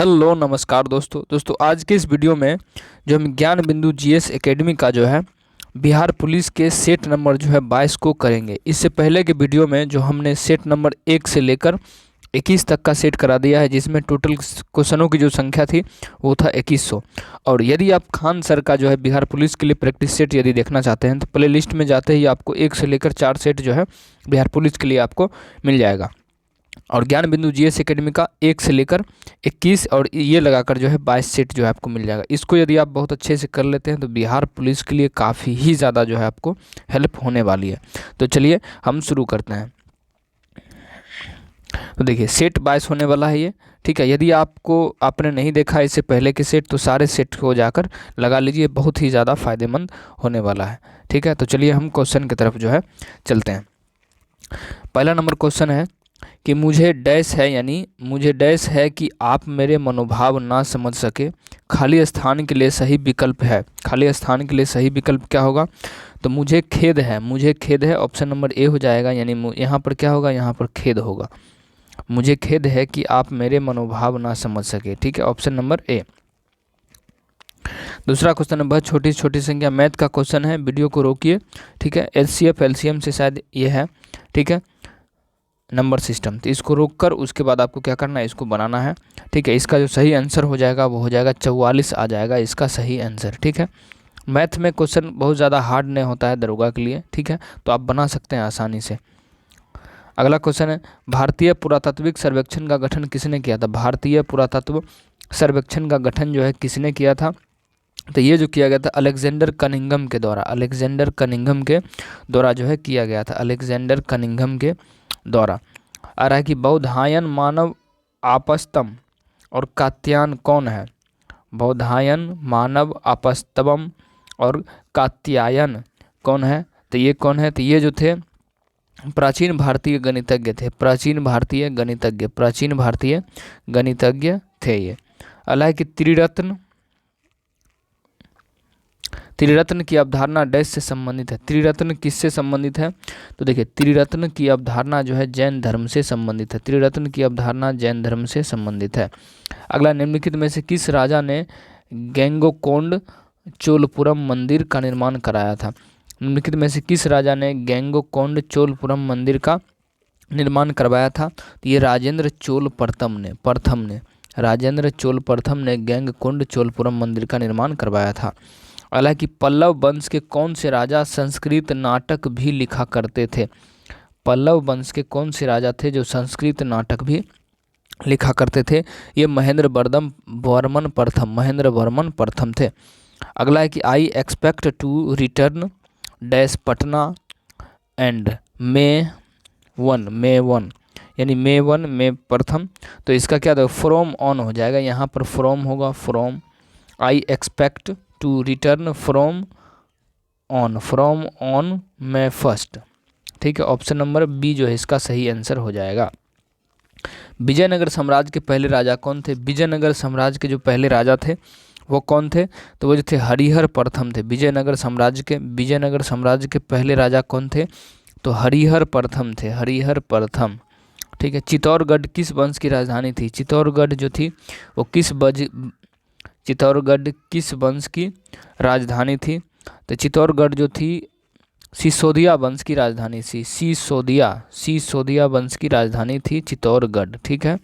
Hello नमस्कार दोस्तों आज के इस वीडियो में जो हम ज्ञान बिंदु जीएस एकेडमी का जो है बिहार पुलिस के सेट नंबर जो है 22 को करेंगे। इससे पहले के वीडियो में जो हमने सेट नंबर 1 से लेकर 21 तक का सेट करा दिया है, जिसमें टोटल क्वेश्चनों की जो संख्या थी वो था 2100। और यदि आप खान सर का जो है बिहार पुलिस के लिए प्रैक्टिस सेट यदि देखना चाहते हैं तो प्ले लिस्ट में जाते ही आपको 1 से लेकर 4 सेट जो है बिहार पुलिस के लिए आपको मिल जाएगा। और ज्ञान बिंदु जीएस एकेडमी का 1 से लेकर 21 और ये लगाकर जो है 22 सेट जो है आपको मिल जाएगा। इसको यदि आप बहुत अच्छे से कर लेते हैं तो बिहार पुलिस के लिए काफ़ी ही ज़्यादा जो है आपको हेल्प होने वाली है। तो चलिए हम शुरू करते हैं। तो देखिए सेट 22 होने वाला है ये, ठीक है। यदि आपने नहीं देखा इससे पहले के सेट तो सारे सेट को जाकर लगा लीजिए, बहुत ही ज़्यादा फायदेमंद होने वाला है, ठीक है। तो चलिए हम क्वेश्चन की तरफ जो है चलते हैं। पहला नंबर क्वेश्चन है कि मुझे डैश है, यानी मुझे डैश है कि आप मेरे मनोभाव ना समझ सके, खाली स्थान के लिए सही विकल्प है। खाली स्थान के लिए सही विकल्प क्या होगा? तो मुझे खेद है, मुझे खेद है ऑप्शन नंबर ए हो जाएगा। यानी यहाँ पर क्या होगा? यहाँ पर खेद होगा। मुझे खेद है कि आप मेरे मनोभाव ना समझ सके, ठीक है, ऑप्शन नंबर ए। दूसरा क्वेश्चन है बहुत छोटी छोटी संख्या, मैथ का क्वेश्चन है, वीडियो को रोकिए, ठीक है। एचसीएफ एलसीएम से शायद ये है, ठीक है, नंबर सिस्टम। तो इसको रोककर उसके बाद आपको क्या करना है, इसको बनाना है, ठीक है। इसका जो सही आंसर हो जाएगा वो हो जाएगा 44 आ जाएगा इसका सही आंसर, ठीक है। मैथ में क्वेश्चन बहुत ज़्यादा हार्ड नहीं होता है दरोगा के लिए, ठीक है, तो आप बना सकते हैं आसानी से। अगला क्वेश्चन है भारतीय पुरातात्विक सर्वेक्षण का गठन किसने किया था? भारतीय पुरातत्व सर्वेक्षण का गठन जो है किसने किया था? तो ये जो किया गया था अलेक्जेंडर कनिंघम के द्वारा, अलेक्जेंडर कनिंघम के द्वारा जो है किया गया था, अलेक्जेंडर कनिंघम के द्वारा। आ रहा है कि बौधायन मानव आपस्तम और कात्यायन कौन है? बौधायन मानव आपस्तवम और कात्यायन कौन है? तो ये कौन है? तो ये जो थे प्राचीन भारतीय गणितज्ञ थे, प्राचीन भारतीय गणितज्ञ, प्राचीन भारतीय गणितज्ञ थे ये। अगला है कि त्रिरत्न, त्रिरत्न की अवधारणा डैश से संबंधित है। त्रिरत्न किससे संबंधित है? तो देखिए त्रिरत्न की अवधारणा जो है जैन धर्म से संबंधित है, त्रिरत्न की अवधारणा जैन धर्म से संबंधित है। अगला, निम्नलिखित में से किस राजा ने गंगैकोंड चोलपुरम मंदिर का निर्माण कराया था? निम्नलिखित में से किस राजा ने गंगैकोंड चोलपुरम मंदिर का निर्माण करवाया था? तो ये राजेंद्र चोल प्रथम ने राजेंद्र चोल प्रथम ने गंगैकोंड चोलपुरम मंदिर का निर्माण करवाया था। हालांकि पल्लव वंश के कौन से राजा संस्कृत नाटक भी लिखा करते थे? पल्लव वंश के कौन से राजा थे जो संस्कृत नाटक भी लिखा करते थे? ये महेंद्र वर्मन प्रथम, महेंद्र वर्मन प्रथम थे। अगला है कि I expect to return dash Patna and May 1 यानी मे 1 में प्रथम। तो इसका क्या था? फ्रॉम ऑन हो जाएगा, यहाँ पर फ्रॉम होगा, from. I expect to return from on में फर्स्ट, ठीक है, ऑप्शन नंबर बी जो है इसका सही आंसर हो जाएगा। विजयनगर साम्राज्य के पहले राजा कौन थे? विजयनगर साम्राज्य के जो पहले राजा थे वो कौन थे? तो वो जो थे हरिहर प्रथम थे। विजयनगर साम्राज्य के पहले राजा कौन थे? तो हरिहर प्रथम थे, हरिहर प्रथम, ठीक है। चित्तौड़गढ़ किस वंश की राजधानी थी? चित्तौड़गढ़ जो थी वो चित्तौड़गढ़ किस वंश की राजधानी थी? तो चित्तौड़गढ़ जो थी सिसोदिया वंश की राजधानी थी, सिसोदिया वंश की राजधानी थी चित्तौड़गढ़, ठीक है।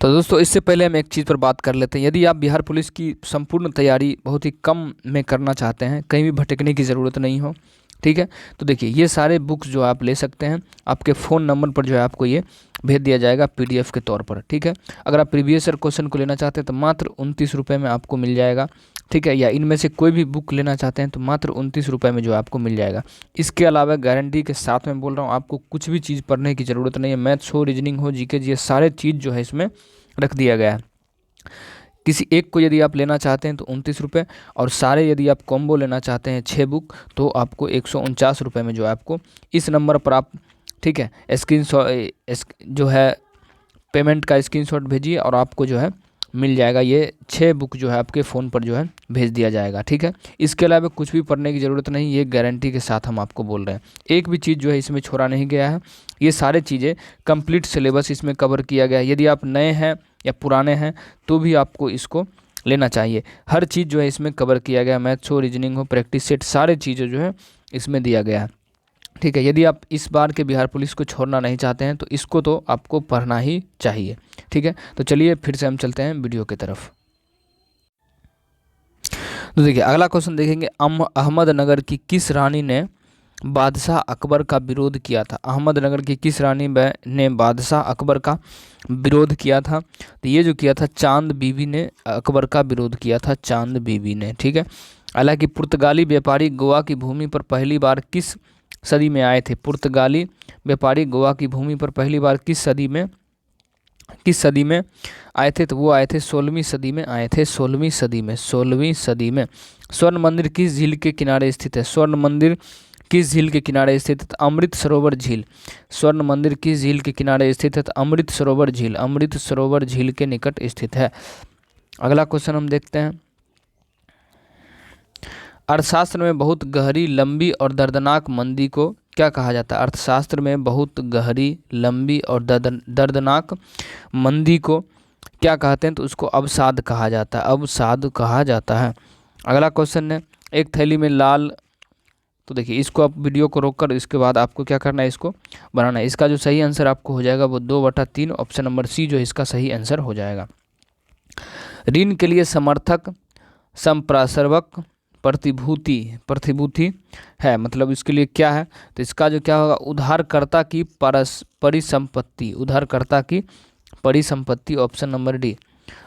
तो दोस्तों इससे पहले हम एक चीज़ पर बात कर लेते हैं। यदि आप बिहार पुलिस की संपूर्ण तैयारी बहुत ही कम में करना चाहते हैं, कहीं भी भटकने की ज़रूरत नहीं हो, ठीक है, तो देखिए ये सारे बुक्स जो आप ले सकते हैं, आपके फ़ोन नंबर पर जो है आपको ये भेज दिया जाएगा PDF के तौर पर, ठीक है। अगर आप प्रीवियस ईयर क्वेश्चन को लेना चाहते हैं तो मात्र 29 रुपये में आपको मिल जाएगा, ठीक है। या इनमें से कोई भी बुक लेना चाहते हैं तो मात्र 29 रुपये में जो आपको मिल जाएगा। इसके अलावा गारंटी के साथ मैं बोल रहा हूँ, आपको कुछ भी चीज़ पढ़ने की ज़रूरत नहीं है। मैथ्स हो, रीजनिंग हो, GK ये सारे चीज़ जो है इसमें रख दिया गया है। किसी एक को यदि आप लेना चाहते हैं तो 29 रुपये, और सारे यदि आप कॉम्बो लेना चाहते हैं 6 बुक तो आपको 149 रुपये में जो है आपको इस नंबर पर आप, ठीक है, स्क्रीनशॉट जो है पेमेंट का स्क्रीनशॉट भेजिए और आपको जो है मिल जाएगा। ये 6 बुक जो है आपके फ़ोन पर जो है भेज दिया जाएगा, ठीक है। इसके अलावा कुछ भी पढ़ने की ज़रूरत नहीं, ये गारंटी के साथ हम आपको बोल रहे हैं। एक भी चीज़ जो है इसमें छोड़ा नहीं गया है, ये सारे चीज़ें कंप्लीट सिलेबस इसमें कवर किया गया है। यदि आप नए हैं या पुराने हैं तो भी आपको इसको लेना चाहिए। हर चीज़ जो है इसमें कवर किया गया है, मैथ्स हो, रीजनिंग हो, प्रैक्टिस सेट, सारे चीज़ें जो है इसमें दिया गया है, ठीक है। यदि आप इस बार के बिहार पुलिस को छोड़ना नहीं चाहते हैं तो इसको तो आपको पढ़ना ही चाहिए, ठीक है। तो चलिए फिर से हम चलते हैं वीडियो की तरफ। तो देखिए अगला क्वेश्चन देखेंगे, अहमदनगर की किस रानी ने बादशाह अकबर का विरोध किया था? अहमदनगर की किस रानी ने बादशाह अकबर का विरोध किया था? तो ये जो किया था चांद बीबी ने अकबर का विरोध किया था, चांद बीबी ने, ठीक है। हालांकि पुर्तगाली व्यापारी गोवा की भूमि पर पहली बार किस सदी में आए थे? पुर्तगाली व्यापारी गोवा की भूमि पर पहली बार किस सदी में आए थे? तो वो आए थे 16वीं सदी में आए थे, 16वीं सदी में। स्वर्ण मंदिर किस झील के किनारे स्थित है? स्वर्ण मंदिर किस झील के किनारे स्थित है? अमृत सरोवर झील। स्वर्ण मंदिर किस झील के किनारे स्थित है? अमृत सरोवर झील, अमृत सरोवर झील के निकट स्थित है। अगला क्वेश्चन हम देखते हैं, अर्थशास्त्र में बहुत गहरी, लंबी और दर्दनाक मंदी को क्या कहा जाता है? अर्थशास्त्र में बहुत गहरी, लंबी और दर्दनाक मंदी को क्या कहते हैं? तो उसको अवसाद कहा जाता है, अवसाद कहा जाता है। अगला क्वेश्चन है, एक थैली में लाल, तो देखिए इसको आप वीडियो को रोककर इसके बाद आपको क्या करना है, इसको बनाना है। इसका जो सही आंसर आपको हो जाएगा वो 2/3, ऑप्शन नंबर सी जो इसका सही आंसर हो जाएगा। ऋण के लिए समर्थक, संप्रासर्वक, प्रतिभूति है, मतलब इसके लिए क्या है? तो इसका जो क्या होगा, उधारकर्ता की परिसंपत्ति, उधारकर्ता की परिसंपत्ति, ऑप्शन नंबर डी।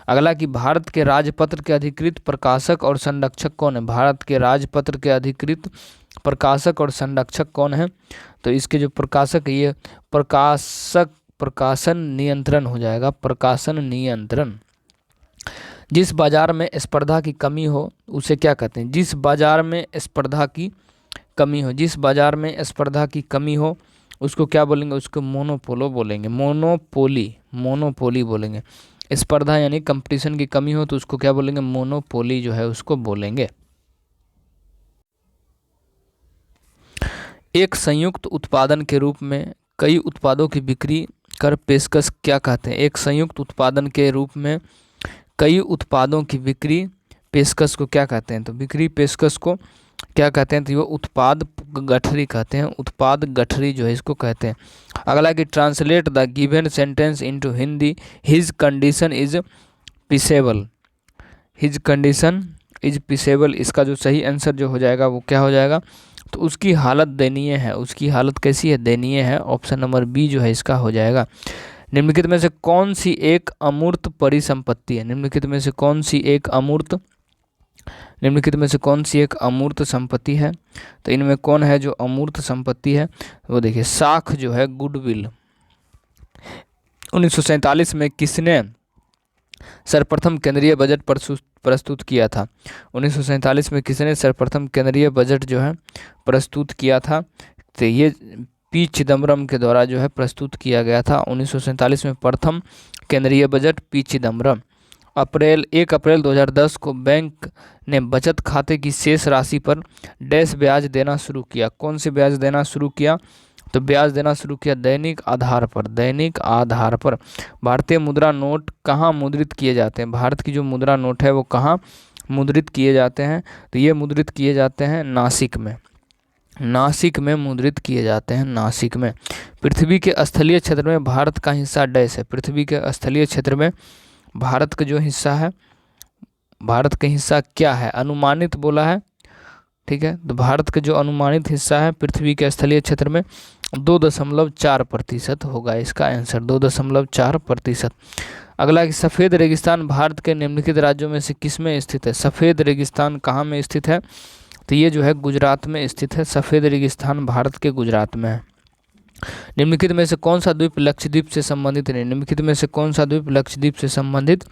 अगला कि भारत के राजपत्र के अधिकृत प्रकाशक और संरक्षक कौन है? भारत के राजपत्र के अधिकृत प्रकाशक और संरक्षक कौन है? तो इसके जो प्रकाशक है ये प्रकाशन नियंत्रण हो जाएगा, प्रकाशन नियंत्रण। जिस बाजार में स्पर्धा की कमी हो उसे क्या कहते हैं? जिस बाजार में स्पर्धा की कमी हो, जिस बाजार में स्पर्धा की कमी हो उसको क्या बोलेंगे? उसको मोनोपोलो बोलेंगे, मोनोपोली बोलेंगे। स्पर्धा यानी कंपटीशन की कमी हो तो उसको क्या बोलेंगे? मोनोपोली जो है उसको बोलेंगे। एक संयुक्त उत्पादन के रूप में कई उत्पादों की बिक्री कर पेशकश क्या कहते हैं? एक संयुक्त उत्पादन के रूप में कई उत्पादों की बिक्री पेशकश को क्या कहते हैं? तो बिक्री पेशकश को क्या कहते हैं? तो वो उत्पाद गठरी कहते हैं, उत्पाद गठरी जो है इसको कहते हैं। अगला कि translate the given sentence into Hindi, his condition is peaceable, his condition is peaceable. इसका जो सही आंसर जो हो जाएगा वो क्या हो जाएगा? तो उसकी हालत दयनीय है, उसकी हालत कैसी है? दयनीय है, ऑप्शन नंबर बी जो है इसका हो जाएगा। निम्नलिखित में से कौन सी एक अमूर्त परिसंपत्ति है? निम्नलिखित में से कौन सी एक अमूर्त संपत्ति है? तो इनमें कौन है जो अमूर्त संपत्ति है? वो देखिए साख जो है, गुडविल। 1947 में किसने सर्वप्रथम केंद्रीय बजट प्रस्तुत किया था? 1947 में किसने सर्वप्रथम केंद्रीय बजट जो है प्रस्तुत किया था? तो ये पी चिदम्बरम के द्वारा जो है प्रस्तुत किया गया था। 1947 में प्रथम केंद्रीय बजट पी चिदम्बरम। 1 अप्रैल 2010 को बैंक ने बचत खाते की शेष राशि पर डैश ब्याज देना शुरू किया। कौन से ब्याज देना शुरू किया? तो ब्याज देना शुरू किया दैनिक आधार पर, दैनिक आधार पर। भारतीय मुद्रा नोट कहाँ मुद्रित किए जाते हैं? भारत की जो मुद्रा नोट है वो कहाँ मुद्रित किए जाते हैं? तो ये मुद्रित किए जाते हैं नासिक में, नासिक में मुद्रित किए जाते हैं, नासिक में। पृथ्वी के स्थलीय क्षेत्र में भारत का हिस्सा डैश है। पृथ्वी के स्थलीय क्षेत्र में भारत का जो हिस्सा है, भारत का हिस्सा क्या है? अनुमानित बोला है, ठीक है। तो भारत का जो अनुमानित हिस्सा है पृथ्वी के स्थलीय क्षेत्र में 2.4% होगा इसका आंसर, 2.4%। अगला कि सफ़ेद रेगिस्तान भारत के निम्नलिखित राज्यों में से किस में स्थित है? सफ़ेद रेगिस्तान कहाँ में स्थित है? तो ये जो है गुजरात में स्थित है। सफ़ेद रेगिस्तान भारत के गुजरात में है। निम्नलिखित में से कौन सा द्वीप लक्षद्वीप से संबंधित नहीं? निम्नलिखित में से कौन सा द्वीप लक्षद्वीप से संबंधित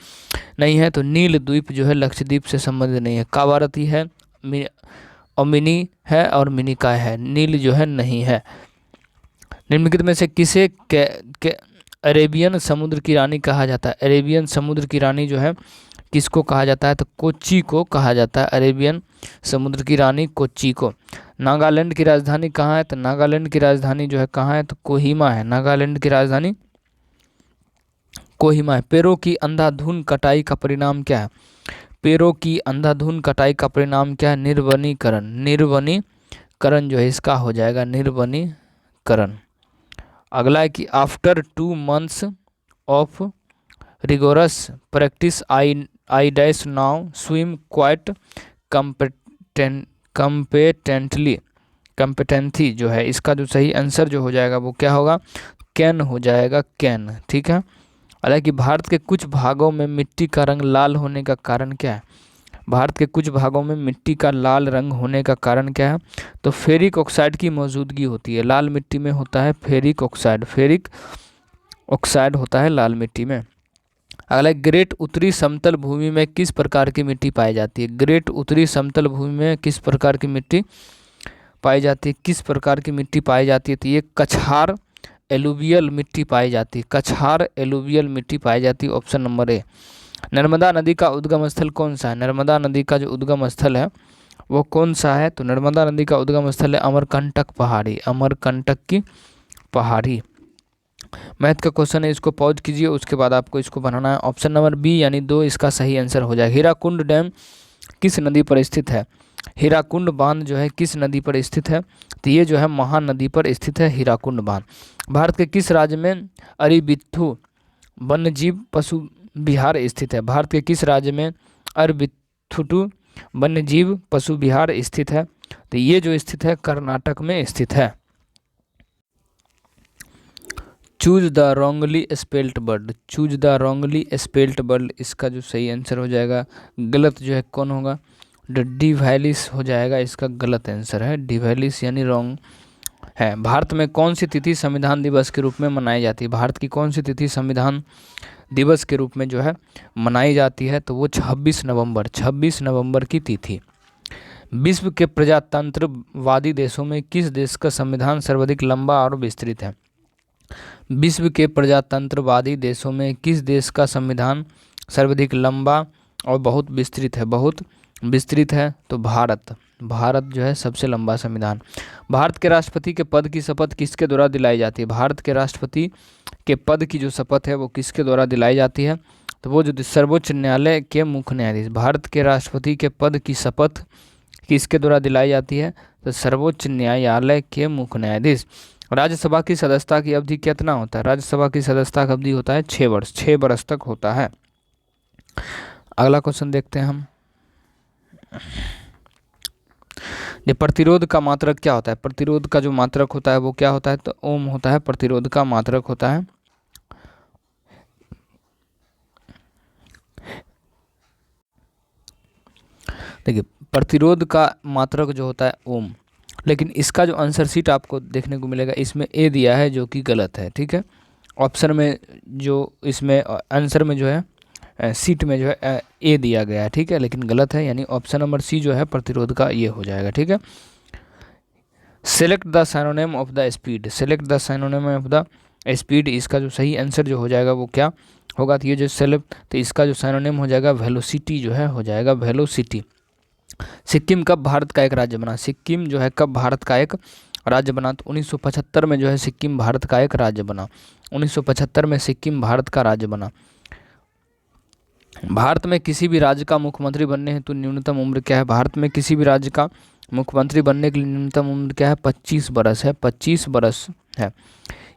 नहीं है? तो नील द्वीप जो है लक्षद्वीप से संबंधित नहीं है। कावारती है और मिनी है और मिनिकॉय है, नील जो है नहीं है। निम्नलिखित में से किसे अरेबियन समुद्र की रानी कहा जाता है। अरेबियन समुद्र की रानी जो है किसको कहा जाता है, तो कोच्चि को कहा जाता है। अरेबियन समुद्र की रानी कोच्चि को। नागालैंड की राजधानी कहाँ है, तो नागालैंड की राजधानी जो है कहाँ है, तो कोहिमा है। नागालैंड की राजधानी कोहिमा है। पेड़ों की अंधाधुंध कटाई का परिणाम क्या है, पेड़ों की अंधाधुंध कटाई का परिणाम क्या है, निर्वनीकरण। निर्वनीकरण जो है इसका हो जाएगा निर्वनीकरण। अगला है कि after 2 months of rigorous practice I dash now swim quite competently जो है इसका जो सही आंसर जो हो जाएगा वो क्या होगा, कैन हो जाएगा, कैन। ठीक है। हालांकि भारत के कुछ भागों में मिट्टी का रंग लाल होने का कारण क्या है, भारत के कुछ भागों में मिट्टी का लाल रंग होने का कारण क्या है, तो फेरिक ऑक्साइड की मौजूदगी होती है। लाल मिट्टी में होता है फेरिक ऑक्साइड, फेरिक ऑक्साइड होता है लाल मिट्टी में। अगला, ग्रेट उत्तरी समतल भूमि में किस प्रकार की मिट्टी पाई जाती है, ग्रेट उत्तरी समतल भूमि में किस प्रकार की मिट्टी पाई जाती है, किस प्रकार की मिट्टी पाई जाती है, तो ये कछार एलुवियल मिट्टी पाई जाती है, कछार एलुवियल मिट्टी पाई जाती है, ऑप्शन नंबर ए। नर्मदा नदी का उद्गम स्थल कौन सा है, नर्मदा नदी का जो उद्गम स्थल है वो कौन सा है, तो नर्मदा नदी का उद्गम स्थल है अमरकंटक पहाड़ी, अमरकंटक की पहाड़ी। मैथ का क्वेश्चन है, इसको पॉज कीजिए, उसके बाद आपको इसको बनाना है। ऑप्शन नंबर बी यानी 2 इसका सही आंसर हो जाएगा। हीराकुंड डैम किस नदी पर स्थित है, हीराकुंड बांध जो है किस नदी पर स्थित है, तो ये जो है महानदी पर स्थित है हीराकुंड बांध। भारत के किस राज्य में अरिबिथु वन्यजीव पशु विहार स्थित है, भारत के किस राज्य में अरिबिथुटू वन्यजीव पशु विहार स्थित है, तो ये जो स्थित है कर्नाटक में स्थित है। Choose the wrongly spelt word, choose the wrongly spelt word इसका जो सही आंसर हो जाएगा, गलत जो है कौन होगा, डिवैलिस हो जाएगा, इसका गलत आंसर है डिवैलिस यानी रॉन्ग है। भारत में कौन सी तिथि संविधान दिवस के रूप में मनाई जाती है, भारत की कौन सी तिथि संविधान दिवस के रूप में जो है मनाई जाती है, तो वो 26 नवंबर, 26 नवंबर की तिथि। विश्व के प्रजातंत्रवादी देशों में किस देश का संविधान सर्वाधिक लंबा और विस्तृत है, विश्व के प्रजातंत्रवादी देशों में किस देश का संविधान सर्वाधिक लंबा और बहुत विस्तृत है, बहुत विस्तृत है, तो भारत, भारत जो है सबसे लंबा संविधान। भारत के राष्ट्रपति के पद की शपथ किसके द्वारा दिलाई जाती है, भारत के राष्ट्रपति के पद की जो शपथ है वो किसके द्वारा दिलाई जाती है, तो वो जो सर्वोच्च न्यायालय के मुख्य न्यायाधीश, भारत के राष्ट्रपति के पद की शपथ किसके द्वारा दिलाई जाती है, तो सर्वोच्च न्यायालय के मुख्य न्यायाधीश। राज्यसभा की सदस्यता की अवधि कितना होता है, राज्यसभा की सदस्यता की अवधि होता है 6 वर्ष, 6 वर्ष तक होता है। अगला क्वेश्चन देखते हैं हम, ये प्रतिरोध का मात्रक क्या होता है, प्रतिरोध का जो मात्रक होता है वो क्या होता है, तो ओम होता है, प्रतिरोध का मात्रक होता है। देखिए प्रतिरोध का मात्रक जो होता है ओम, लेकिन इसका जो आंसर सीट आपको देखने को मिलेगा इसमें ए दिया है जो कि गलत है। ठीक है, ऑप्शन में जो इसमें आंसर में जो है सीट में जो है ए दिया गया है, ठीक है, लेकिन गलत है, यानी ऑप्शन नंबर सी जो है प्रतिरोध का ये हो जाएगा। ठीक है, select the synonym of the speed, select the synonym of the speed, इसका जो सही आंसर जो हो जाएगा वो क्या होगा, तो ये जो सेलेक्ट, तो इसका जो साइनोनिम हो जाएगा वेलोसिटी जो है हो जाएगा वेलोसिटी। सिक्किम कब भारत का एक राज्य बना, सिक्किम जो है कब भारत का एक राज्य बना, तो 1975 में जो है सिक्किम भारत का एक राज्य बना, 1975 में सिक्किम भारत का राज्य बना। भारत में किसी भी राज्य का मुख्यमंत्री बनने हेतु न्यूनतम उम्र क्या है, भारत में किसी भी राज्य का मुख्यमंत्री बनने के लिए न्यूनतम उम्र क्या है, 25 वर्ष है, 25 वर्ष है।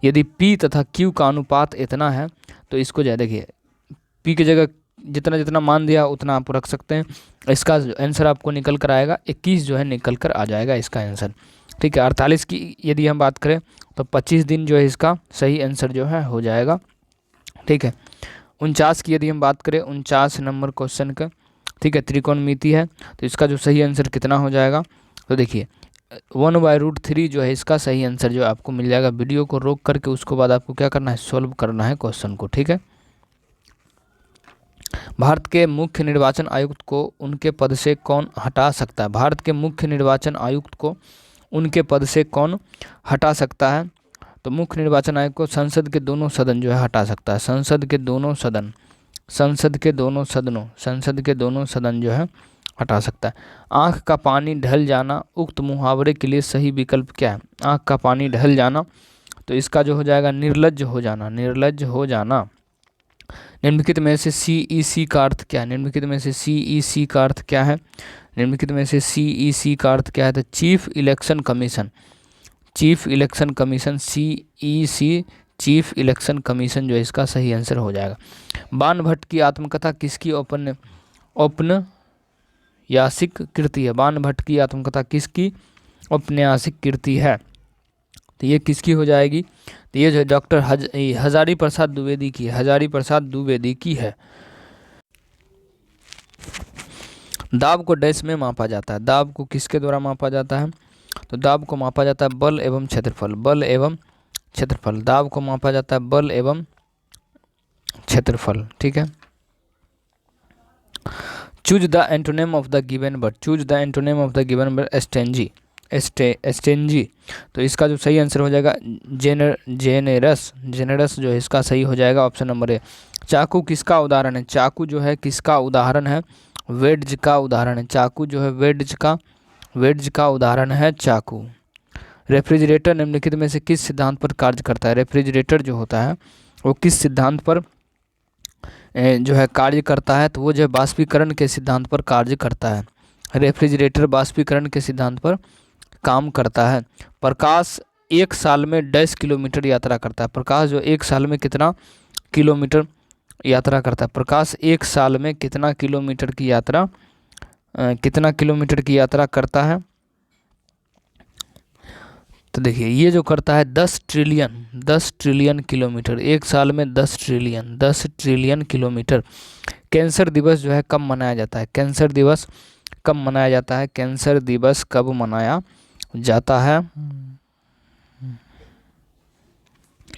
यदि P तथा Q का अनुपात इतना है तो इसको जो है देखिए P की जगह जितना जितना मान दिया उतना आप रख सकते हैं, इसका आंसर आपको निकल कर आएगा 21 जो है निकल कर आ जाएगा इसका आंसर। ठीक है, 48 की यदि हम बात करें तो 25 दिन जो है इसका सही आंसर जो है हो जाएगा। ठीक है, 49 की यदि हम बात करें 49 नंबर क्वेश्चन का, ठीक है, त्रिकोणमिति है, तो इसका जो सही आंसर कितना हो जाएगा, तो देखिए 1/√3 जो है इसका सही आंसर जो आपको मिल जाएगा। वीडियो को रोक करके उसके बाद आपको क्या करना है, सॉल्व करना है क्वेश्चन को। ठीक है, भारत के मुख्य निर्वाचन आयुक्त को उनके पद से कौन हटा सकता है, भारत के मुख्य निर्वाचन आयुक्त को उनके पद से कौन हटा सकता है, तो मुख्य निर्वाचन आयोग को संसद के दोनों सदन जो है हटा सकता है, संसद के दोनों सदन, संसद के दोनों सदनों, संसद के दोनों सदन जो है हटा सकता है। आँख का पानी ढल जाना उक्त मुहावरे के लिए सही विकल्प क्या है? आँख का पानी ढल जाना, तो इसका जो हो जाएगा निर्लज्ज हो जाना, निर्लज्ज हो जाना। निम्नलिखित में से CEC का अर्थ क्या है? निम्नलिखित में से CEC का अर्थ क्या है? निम्नलिखित में से CEC का अर्थ क्या है? तो chief election commission, chief election commission, CEC chief election commission जो है इसका सही आंसर हो जाएगा। बाण भट्ट की आत्मकथा किसकी औपन्यासिक कृति है? बाण भट्ट की आत्मकथा किसकी औपन्यासिक कृति है? तो ये किसकी हो जाएगी? तो ये जो है डॉक्टर हजारी प्रसाद द्विवेदी की, हजारी प्रसाद द्विवेदी की है। दाब को डैश में मापा जाता है, दाब को किसके द्वारा मापा जाता है? तो दाब को मापा जाता है बल एवं क्षेत्रफल, बल एवं क्षेत्रफल, दाब को मापा जाता है बल एवं क्षेत्रफल, ठीक है। Choose the antonym of the given word, choose the antonym of the given word stingy, stingy, तो इसका जो सही आंसर हो जाएगा जेनेरस, जेनेरस जो है इसका सही हो जाएगा ऑप्शन नंबर ए। चाकू किसका उदाहरण है? चाकू जो है किसका उदाहरण है? वेड्ज का उदाहरण है, चाकू जो है वेड्ज का उदाहरण है चाकू। रेफ्रिजरेटर निम्नलिखित में से किस सिद्धांत पर कार्य करता है? रेफ्रिजरेटर जो होता है वो किस सिद्धांत पर जो है कार्य करता है? तो वो जो है बाष्पीकरण के सिद्धांत पर कार्य करता है। रेफ्रिजरेटर बाष्पीकरण के सिद्धांत पर काम करता है। प्रकाश एक साल में 10 किलोमीटर यात्रा करता है, प्रकाश जो एक साल में कितना किलोमीटर यात्रा करता है? प्रकाश एक साल में कितना किलोमीटर की यात्रा करता है? तो देखिए ये जो करता है 10 ट्रिलियन किलोमीटर, एक साल में 10 ट्रिलियन किलोमीटर। कैंसर दिवस जो है कब मनाया जाता है? कैंसर दिवस कब मनाया जाता है? कैंसर दिवस कब मनाया जाता है?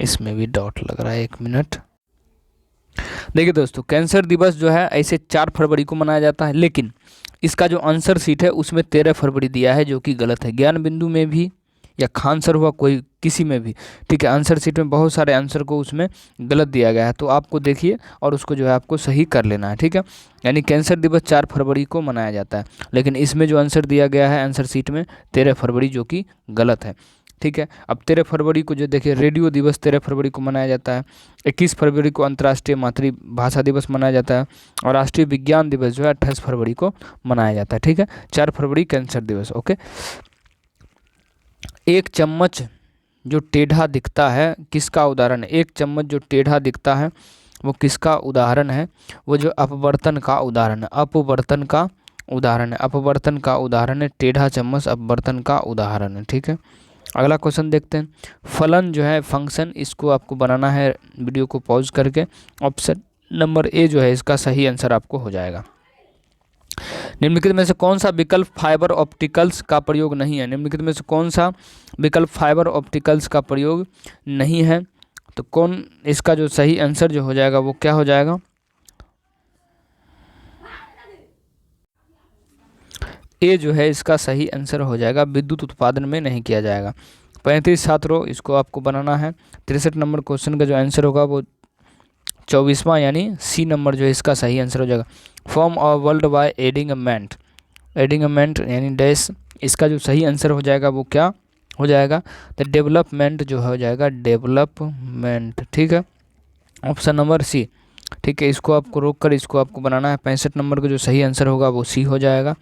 इसमें भी डॉट लग रहा है, 1 मिनट। देखिए दोस्तों, कैंसर दिवस जो है ऐसे 4 फरवरी को मनाया जाता है, लेकिन इसका जो आंसर शीट है उसमें 13 फरवरी दिया है, जो कि गलत है। ज्ञान बिंदु में भी या खान सर हुआ कोई किसी में भी, ठीक है, आंसर शीट में बहुत सारे आंसर को उसमें गलत दिया गया है, तो आपको देखिए और उसको जो है आपको सही कर लेना है, ठीक है। यानी कैंसर दिवस 4 फरवरी को मनाया जाता है, लेकिन इसमें जो आंसर दिया गया है आंसर शीट में 13 फरवरी, जो कि गलत है, ठीक है। अब 13 फरवरी को जो देखिए रेडियो दिवस 13 फरवरी को मनाया जाता है, 21 फरवरी को अंतर्राष्ट्रीय मातृभाषा दिवस मनाया जाता है, और राष्ट्रीय विज्ञान दिवस जो है 28 फरवरी को मनाया जाता है, ठीक है। 4 फरवरी कैंसर दिवस, ओके। एक चम्मच जो टेढ़ा दिखता है किसका उदाहरण है? एक चम्मच जो टेढ़ा दिखता है वो किसका उदाहरण है? वो जो अपवर्तन का उदाहरण है, अपवर्तन का उदाहरण है, अपवर्तन का उदाहरण है, टेढ़ा चम्मच अपवर्तन का उदाहरण है, ठीक है। अगला क्वेश्चन देखते हैं। फलन जो है फंक्शन, इसको आपको बनाना है वीडियो को पॉज करके। ऑप्शन नंबर ए जो है इसका सही आंसर आपको हो जाएगा। निम्नलिखित में से कौन सा विकल्प फाइबर ऑप्टिकल्स का प्रयोग नहीं है? निम्नलिखित में से कौन सा विकल्प फाइबर ऑप्टिकल्स का प्रयोग नहीं है? तो कौन इसका जो सही आंसर जो हो जाएगा वो क्या हो जाएगा? ए जो है इसका सही आंसर हो जाएगा, विद्युत उत्पादन में नहीं किया जाएगा। 35 छात्रों इसको आपको बनाना है। 63 नंबर क्वेश्चन का जो आंसर होगा वो 24वां यानी सी नंबर जो है इसका सही आंसर हो जाएगा। फॉर्म ऑफ वर्ल्ड बाय एडिंगमेंट, एडिंगमेंट यानी डैश, इसका जो सही आंसर हो जाएगा वो क्या हो जाएगा? तो डेवलपमेंट जो हो जाएगा, डेवलपमेंट, ठीक है, ऑप्शन नंबर सी, ठीक है। इसको आपको रोक कर इसको आपको बनाना है। 65 नंबर का जो सही आंसर होगा वो सी हो जाएगा,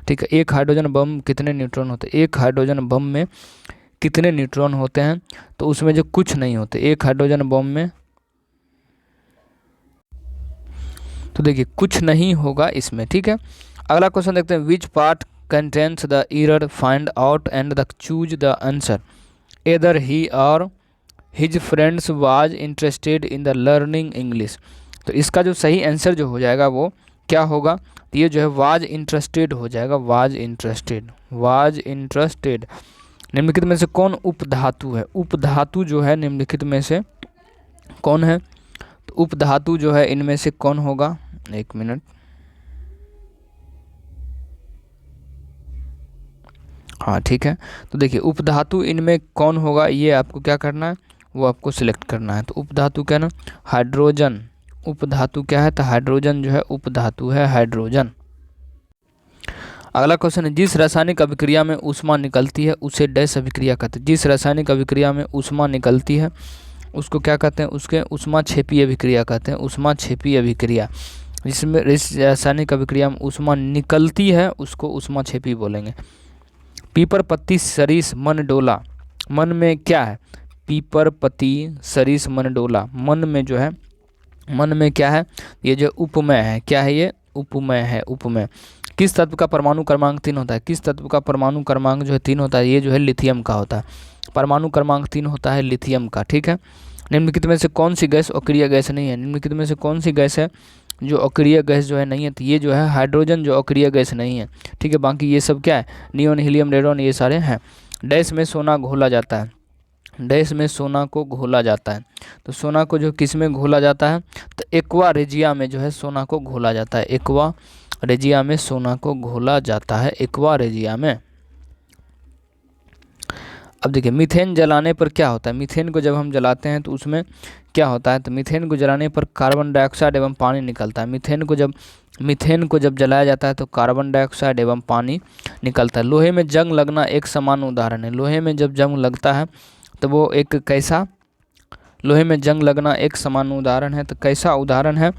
ठीक है। एक हाइड्रोजन बम कितने न्यूट्रॉन होते हैं? एक हाइड्रोजन बम में कितने न्यूट्रॉन होते हैं? तो उसमें जो कुछ नहीं होते एक हाइड्रोजन बम में, तो देखिए कुछ नहीं होगा इसमें, ठीक है। अगला क्वेश्चन देखते हैं। Which part contains the error, find out and the choose the answer. Either he or his friends was interested in the learning English. तो इसका जो सही आंसर जो हो जाएगा वो क्या होगा? ये जो है वाज इंटरेस्टेड हो जाएगा, वाज इंटरेस्टेड, वाज इंटरेस्टेड। निम्नलिखित में से कौन उपधातु है? उपधातु जो है निम्नलिखित में से कौन है? तो उपधातु जो है इनमें से कौन होगा? 1 मिनट, हाँ ठीक है। तो देखिए उपधातु इनमें कौन होगा ये आपको क्या करना है? वो आपको सिलेक्ट करना है। तो उपधातु क्या ना, हाइड्रोजन। उपधातु क्या है, तो हाइड्रोजन जो है उपधातु है, हाइड्रोजन। अगला क्वेश्चन है, जिस रासायनिक अभिक्रिया में ऊष्मा निकलती है उसे डैश अभिक्रिया कहते हैं। जिस रासायनिक अभिक्रिया में ऊष्मा निकलती है उसको क्या कहते हैं, उसके ऊष्माक्षेपी अभिक्रिया कहते हैं, ऊष्माक्षेपी अभिक्रिया। जिसमें इस रासायनिक अभिक्रिया में ऊष्मा निकलती है उसको ऊष्माक्षेपी बोलेंगे। पीपर पत्ती सरिस मन डोला, मन में क्या है, पीपर पति सरिस मन डोला, मन में जो है, मन में क्या है, ये जो उपमेय है, क्या है ये, उपमेय है, उपमेय। किस तत्व का परमाणु क्रमांक 3 होता है, किस तत्व का परमाणु क्रमांक जो है 3 होता है, ये जो है लिथियम का होता है, परमाणु क्रमांक 3 होता है लिथियम का, ठीक है। निम्नलिखित में से कौन सी गैस अक्रिय गैस नहीं है, निम्नलिखित में से कौन सी गैस है जो अक्रिय गैस जो है नहीं है, तो ये जो है हाइड्रोजन जो अक्रिय गैस नहीं है, ठीक है। बाकी ये सब क्या है, नियोन, हीलियम, रेडॉन, ये सारे हैं। डैश में सोना घोला जाता है, डैश में सोना को घोला जाता है, तो सोना को जो किस में घोला जाता है, तो एक्वा रेजिया में जो है सोना को घोला जाता है, एक्वा रेजिया में सोना को घोला जाता है, एक्वा रेजिया में। अब देखिए मीथेन जलाने पर क्या होता है, मीथेन को जब हम जलाते हैं तो उसमें क्या होता है, तो मीथेन को जलाने पर कार्बन डाइऑक्साइड एवं पानी निकलता है। मीथेन को जब जलाया जाता है तो कार्बन डाइऑक्साइड एवं पानी निकलता है। लोहे में जंग लगना एक समान उदाहरण है, लोहे में जब जंग लगता है तो वो एक कैसा, लोहे में जंग लगना एक समान उदाहरण है, तो कैसा उदाहरण है,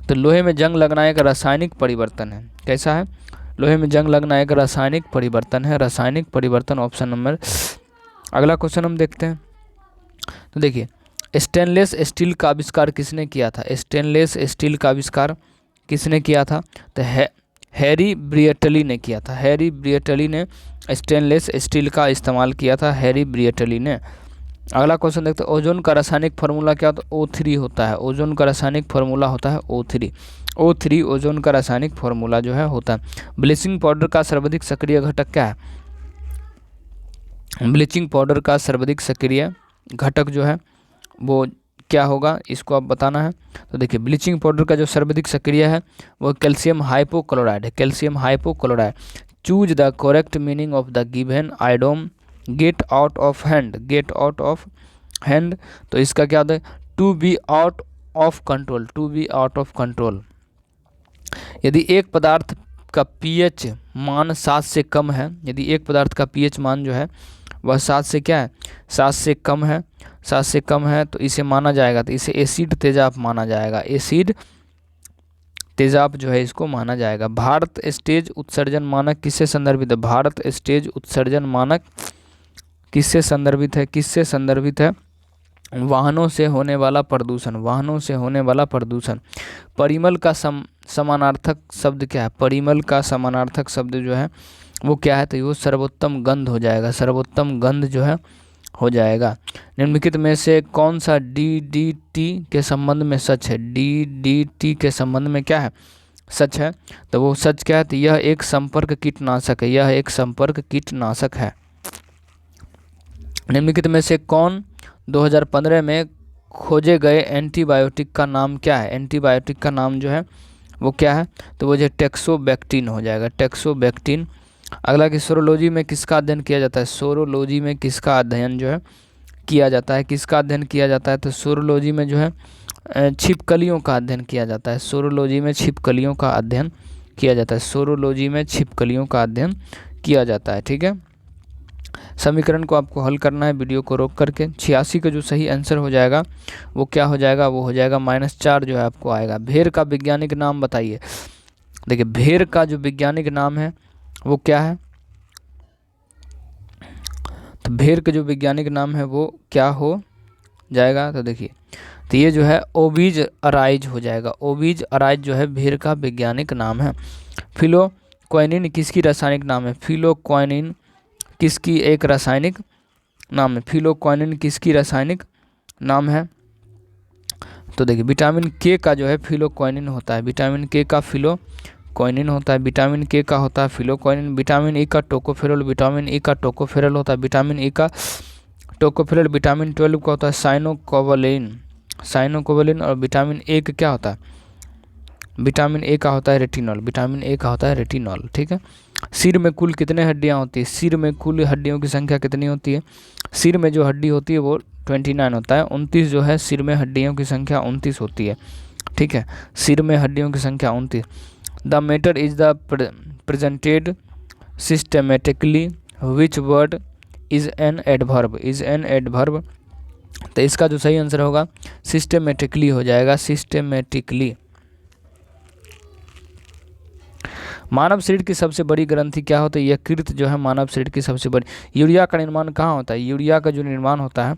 तो लोहे में जंग लगना एक रासायनिक परिवर्तन है। कैसा है, लोहे में जंग लगना एक रासायनिक परिवर्तन है, रासायनिक परिवर्तन, ऑप्शन नंबर। अगला क्वेश्चन हम देखते हैं, तो देखिए स्टेनलेस स्टील का आविष्कार किसने किया था, स्टेनलेस स्टील का आविष्कार किसने किया था, तो हैरी ब्रियटली ने किया था, हैरी ब्रियटली ने स्टेनलेस स्टील का इस्तेमाल किया था, हैरी ब्रियटली ने। अगला क्वेश्चन देखते हैं, ओजोन का रासायनिक फार्मूला क्या होता है, O3 होता है, ओजोन का रासायनिक फार्मूला होता है O3, O3 ओजोन का रासायनिक फार्मूला जो है होता है। ब्लीचिंग पाउडर का सर्वाधिक सक्रिय घटक क्या है, ब्लीचिंग पाउडर का सर्वाधिक सक्रिय घटक जो है वो क्या होगा, इसको आप बताना है। तो देखिए ब्लीचिंग पाउडर का जो सर्वाधिक सक्रिय है वो कैल्शियम हाइपोक्लोराइड है, calcium hypochlorite. Choose the correct meaning of the given idiom get out of hand, get out of hand, तो इसका क्या होता है, to be out of control, to be out of control. यदि एक पदार्थ का पीएच मान 7 से कम है, यदि एक पदार्थ का पीएच मान जो है वह 7 से क्या है, 7 से कम है, 7 से कम है तो इसे माना जाएगा, तो इसे एसिड तेजाब माना जाएगा, एसिड तेजाब जो है इसको माना जाएगा। भारत स्टेज उत्सर्जन मानक किससे संदर्भित है, भारत स्टेज उत्सर्जन मानक किससे संदर्भित है, किससे संदर्भित है, वाहनों से होने वाला प्रदूषण, वाहनों से होने वाला प्रदूषण। परिमल का समानार्थक शब्द क्या है, परिमल का समानार्थक शब्द जो है वो क्या है, तो वो सर्वोत्तम गंध हो जाएगा, सर्वोत्तम गंध जो है हो जाएगा। निम्नलिखित में से कौन सा DDT के संबंध में सच है, DDT के संबंध में क्या है, सच है, तो वो सच क्या है, तो यह एक संपर्क कीटनाशक है, यह एक संपर्क कीटनाशक है। निम्नलिखित में से कौन 2015 में खोजे गए एंटीबायोटिक का नाम क्या है, एंटीबायोटिक का नाम जो है वो क्या है, तो वो जो टेक्सोबैक्टीन हो जाएगा, टेक्सोबैक्टीन। अगला कि सोरोलॉजी में किसका अध्ययन किया जाता है, सोरोलॉजी में किसका अध्ययन जो है किया जाता है, किसका अध्ययन किया जाता है, तो सोरोलॉजी में जो है छिपकलियों का अध्ययन किया जाता है, सोरोलॉजी में छिपकलियों का अध्ययन किया जाता है, सोरोलॉजी में छिपकलियों का अध्ययन किया जाता है, ठीक है। समीकरण को आपको हल करना है वीडियो को रोक करके। 86 का जो सही आंसर हो जाएगा वो क्या हो जाएगा, वो हो जाएगा -4 जो है आपको आएगा। भेड़ का वैज्ञानिक नाम बताइए, देखिए भेड़ का जो वैज्ञानिक नाम है वो क्या है, तो भेड़ का जो वैज्ञानिक नाम है वो क्या हो जाएगा, तो देखिए तो ये जो है ओविज अराइज हो जाएगा, ओविज अराइज जो है भेड़ का वैज्ञानिक नाम है। फिलोक्वानिन किसकी रासायनिक नाम है, फिलोक्वानिन किसकी एक रासायनिक नाम है, फिलोक्वानिन किसकी रासायनिक नाम है, तो देखिए विटामिन के का जो है फिलोक्वानिन होता है, विटामिन के का फिलोक्वानिन होता है, विटामिन के का होता है फिलोक्वानिन। विटामिन ई का टोकोफेरॉल, विटामिन ई का टोकोफेरॉल होता है, विटामिन ई का टोकोफेरॉल। विटामिन 12 का होता है साइनोकोवलिन, साइनोकोवलिन। और विटामिन ए का क्या होता है, विटामिन ए का होता है रेटिनॉल, विटामिन ए का होता है रेटिनॉल, ठीक है। सिर में कुल कितने हड्डियां होती है, सिर में कुल हड्डियों की संख्या कितनी होती है, सिर में जो हड्डी होती है वो 29 होता है। 29 जो है सिर में हड्डियों की संख्या 29 होती है, ठीक है, सिर में हड्डियों की संख्या 29। The matter is the presented systematically which word is an adverb, is an adverb. तो इसका जो सही आंसर होगा सिस्टमेटिकली हो जाएगा, सिस्टमेटिकली। मानव शरीर की सबसे बड़ी ग्रंथि क्या होता है? यकृत जो है मानव शरीर की सबसे बड़ी। यूरिया का निर्माण कहाँ होता है? यूरिया का जो निर्माण होता है,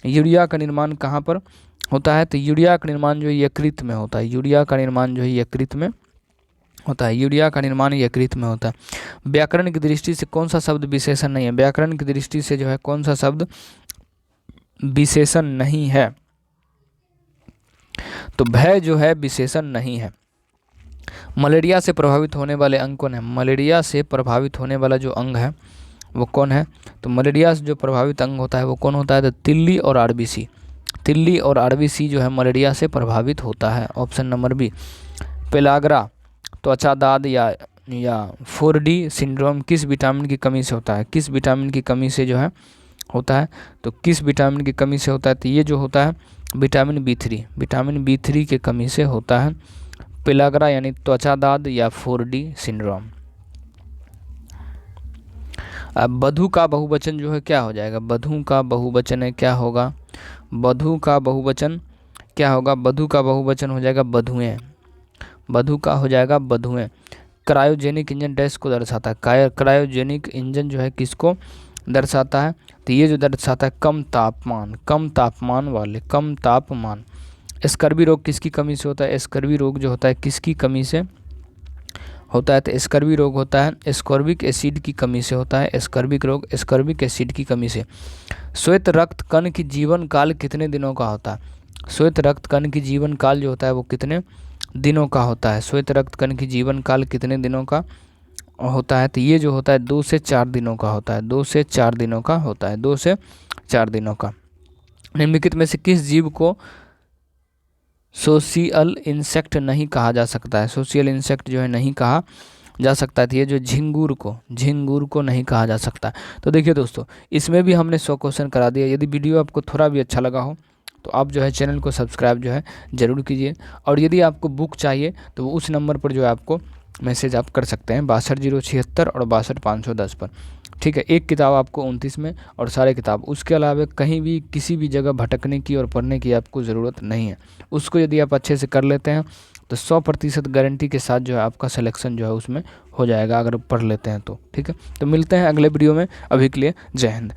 यूरिया का निर्माण कहाँ पर होता है? तो यूरिया का निर्माण जो है यकृत में होता है, यूरिया का निर्माण जो है यकृत में होता है, यूरिया का निर्माण यकृत में होता है। व्याकरण की दृष्टि से कौन सा शब्द विशेषण नहीं है? व्याकरण की दृष्टि से जो है कौन सा शब्द विशेषण नहीं है? तो भय जो है विशेषण नहीं है। मलेरिया से प्रभावित होने वाले अंग कौन है? मलेरिया से प्रभावित होने वाला जो अंग है वो कौन है? तो मलेरिया से जो प्रभावित अंग होता है वो कौन होता है? तो तिल्ली और आरबीसी, तिल्ली और आरबीसी जो है मलेरिया से प्रभावित होता है। Option number B. पेलाग्रा त्वचा दाद या 4D सिंड्रोम किस विटामिन की कमी से होता है? किस विटामिन की कमी से जो है होता है? तो किस विटामिन की कमी से होता है? तो ये जो होता है विटामिन B3, विटामिन B3 के कमी से होता है पेलाग्रा यानी त्वचा दाद या 4D सिंड्रोम। अब बधु का बहुवचन जो है क्या हो जाएगा? बधु का बहुवचन है क्या होगा? बधु का बहुवचन क्या होगा? बधु का बहुवचन हो जाएगा बधुएं, बधु का हो जाएगा बधुएं। क्रायोजेनिक इंजन डैश को दर्शाता है? क्रायोजेनिक इंजन जो है किसको दर्शाता है? तो ये जो दर्शाता है कम तापमान, कम तापमान वाले, कम तापमान। स्कर्वी रोग किसकी कमी से होता है? स्कर्वी रोग जो होता है किसकी कमी से होता है? तो स्कर्वी रोग होता है एस्कॉर्बिक एसिड की कमी से होता है। स्कर्विक रोग एस्कॉर्बिक एसिड की कमी से। श्वेत रक्त कण की जीवन काल कितने दिनों का होता है? श्वेत रक्त कण की जीवन काल जो होता है वो कितने दिनों का होता है? श्वेत रक्त कण की जीवन काल कितने दिनों का होता है? तो ये जो होता है 2 से 4 दिनों का होता है, 2 से 4 दिनों का होता है, 2 से 4 दिनों का। निम्नलिखित में से किस जीव को सोशियल इंसेक्ट नहीं कहा जा सकता है? सोशियल इंसेक्ट जो है नहीं कहा जा सकता है। तो ये जो झिंगूर को नहीं कहा जा सकता। तो देखिए दोस्तों, इसमें भी हमने 100 क्वेश्चन करा दिया। यदि वीडियो आपको थोड़ा भी अच्छा लगा हो तो आप जो है चैनल को सब्सक्राइब जो है ज़रूर कीजिए। और यदि आपको बुक चाहिए तो वो उस नंबर पर जो है आपको मैसेज आप कर सकते हैं 62 076 और 62 510 पर, ठीक है। एक किताब आपको 29 में और सारे किताब, उसके अलावा कहीं भी किसी भी जगह भटकने की और पढ़ने की आपको ज़रूरत नहीं है। उसको यदि आप अच्छे से कर लेते हैं तो 100% गारंटी के साथ जो है आपका सिलेक्शन जो है उसमें हो जाएगा, अगर पढ़ लेते हैं तो, ठीक है। तो मिलते हैं अगले वीडियो में, अभी के लिए जय हिंद।